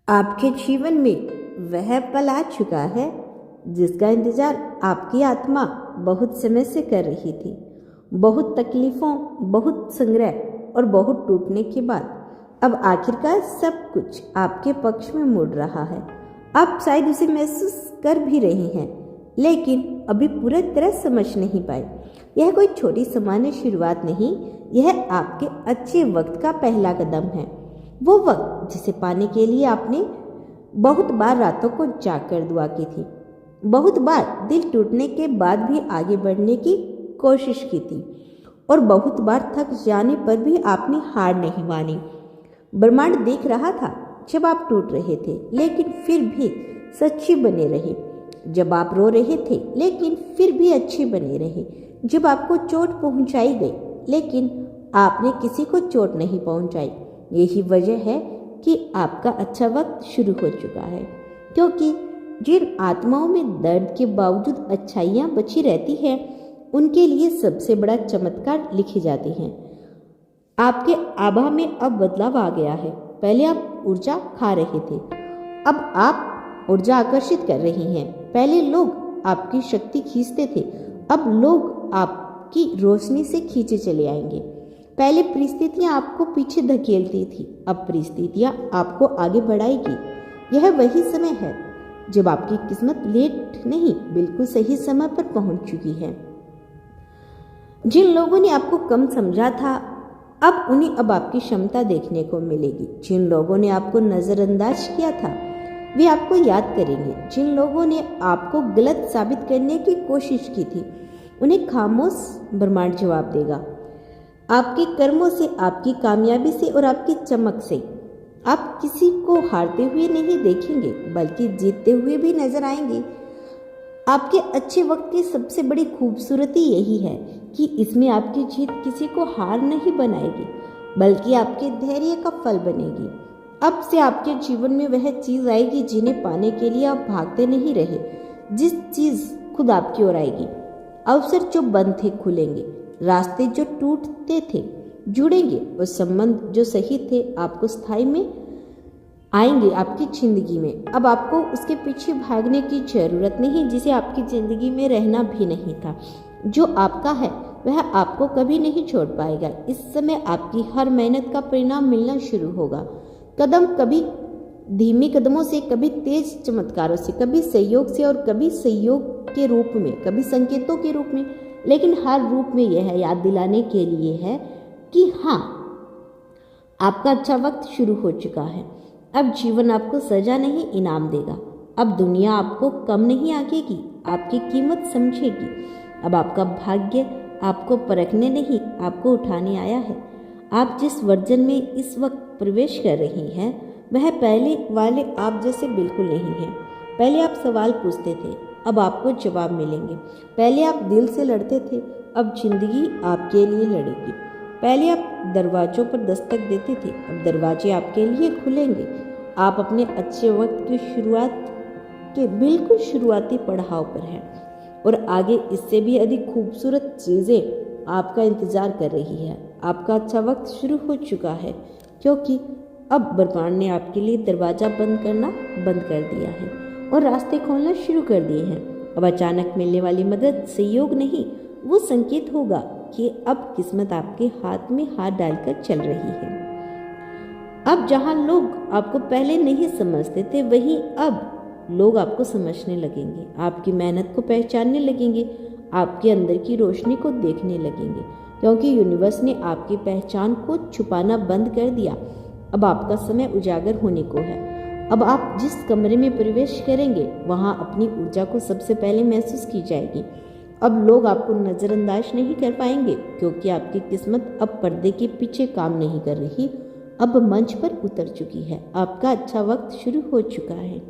आपके जीवन में वह पल आ चुका है जिसका इंतजार आपकी आत्मा बहुत समय से कर रही थी। बहुत तकलीफों, बहुत संग्रह और बहुत टूटने के बाद अब आखिरकार सब कुछ आपके पक्ष में मुड़ रहा है। आप शायद उसे महसूस कर भी रही हैं, लेकिन अभी पूरी तरह समझ नहीं पाए। यह कोई छोटी सामान्य शुरुआत नहीं, यह आपके अच्छे वक्त का पहला कदम है। वो वक्त जिसे पाने के लिए आपने बहुत बार रातों को जागकर दुआ की थी, बहुत बार दिल टूटने के बाद भी आगे बढ़ने की कोशिश की थी, और बहुत बार थक जाने पर भी आपने हार नहीं मानी। ब्रह्मांड देख रहा था जब आप टूट रहे थे, लेकिन फिर भी सच्ची बने रहे। जब आप रो रहे थे, लेकिन फिर भी अच्छे बने रहे। जब आपको चोट पहुंचाई गई, लेकिन आपने किसी को चोट नहीं पहुंचाई। यही वजह है कि आपका अच्छा वक्त शुरू हो चुका है, क्योंकि जिन आत्माओं में दर्द के बावजूद अच्छाइयाँ बची रहती हैं, उनके लिए सबसे बड़ा चमत्कार लिखे जाते हैं। आपके आभा में अब बदलाव आ गया है। पहले आप ऊर्जा खा रहे थे, अब आप ऊर्जा आकर्षित कर रही हैं। पहले लोग आपकी शक्ति खींचते थे, अब लोग आपकी रोशनी से खींचे चले आएंगे। पहले परिस्थितियां आपको पीछे धकेलती थी, अब परिस्थितियां आपको आगे बढ़ाएगी। यह वही समय है जब आपकी किस्मत लेट नहीं, बिल्कुल सही समय पर पहुंच चुकी है। जिन लोगों ने आपको कम समझा था, अब उन्हें अब आपकी क्षमता देखने को मिलेगी। जिन लोगों ने आपको नज़रअंदाज किया था, वे आपको याद करेंगे। जिन लोगों ने आपको गलत साबित करने की कोशिश की थी, उन्हें खामोश ब्रह्मांड जवाब देगा। आपके कर्मों से, आपकी कामयाबी से और आपकी चमक से आप किसी को हारते हुए नहीं देखेंगे, बल्कि जीतते हुए भी नजर आएंगे। आपके अच्छे वक्त की सबसे बड़ी खूबसूरती यही है कि इसमें आपकी जीत किसी को हार नहीं बनाएगी, बल्कि आपके धैर्य का फल बनेगी। अब से आपके जीवन में वह चीज़ आएगी जिन्हें पाने के लिए आप भागते नहीं रहे, जिस चीज़ खुद आपकी ओर आएगी। अवसर जो बंद थे खुलेंगे, रास्ते जो टूटते थे जुड़ेंगे, और संबंध जो सही थे आपको स्थायी में आएंगे आपकी जिंदगी में। अब आपको उसके पीछे भागने की जरूरत नहीं जिसे आपकी जिंदगी में रहना भी नहीं था। जो आपका है वह आपको कभी नहीं छोड़ पाएगा। इस समय आपकी हर मेहनत का परिणाम मिलना शुरू होगा। कदम कभी धीमे कदमों से, कभी तेज चमत्कारों से, कभी सहयोग से और कभी सहयोग के रूप में, कभी संकेतों के रूप में, लेकिन हर रूप में यह याद दिलाने के लिए है कि हाँ, आपका अच्छा वक्त शुरू हो चुका है। अब जीवन आपको सजा नहीं, इनाम देगा। अब दुनिया आपको कम नहीं आंकेगी, आपकी कीमत समझेगी। अब आपका भाग्य आपको परखने नहीं, आपको उठाने आया है। आप जिस वर्जन में इस वक्त प्रवेश कर रही हैं, वह पहले वाले आप जैसे बिल्कुल नहीं है। पहले आप सवाल पूछते थे, अब आपको जवाब मिलेंगे। पहले आप दिल से लड़ते थे, अब जिंदगी आपके लिए लड़ेगी। पहले आप दरवाजों पर दस्तक देते थे, अब दरवाजे आपके लिए खुलेंगे। आप अपने अच्छे वक्त की शुरुआत के बिल्कुल शुरुआती पड़ाव पर हैं, और आगे इससे भी अधिक खूबसूरत चीज़ें आपका इंतज़ार कर रही है। आपका अच्छा वक्त शुरू हो चुका है, क्योंकि अब ब्रह्मांड ने आपके लिए दरवाज़ा बंद करना बंद कर दिया है और रास्ते खोलना शुरू कर दिए हैं। अब अचानक मिलने वाली मदद सहयोग नहीं, वो संकेत होगा कि अब किस्मत आपके हाथ में हाथ डालकर चल रही है। अब जहां लोग आपको पहले नहीं समझते थे, वहीं अब लोग आपको समझने लगेंगे, आपकी मेहनत को पहचानने लगेंगे, आपके अंदर की रोशनी को देखने लगेंगे, क्योंकि यूनिवर्स ने आपकी पहचान को छुपाना बंद कर दिया। अब आपका समय उजागर होने को है। अब आप जिस कमरे में प्रवेश करेंगे, वहां अपनी ऊर्जा को सबसे पहले महसूस की जाएगी। अब लोग आपको नज़रअंदाज नहीं कर पाएंगे, क्योंकि आपकी किस्मत अब पर्दे के पीछे काम नहीं कर रही, अब मंच पर उतर चुकी है। आपका अच्छा वक्त शुरू हो चुका है।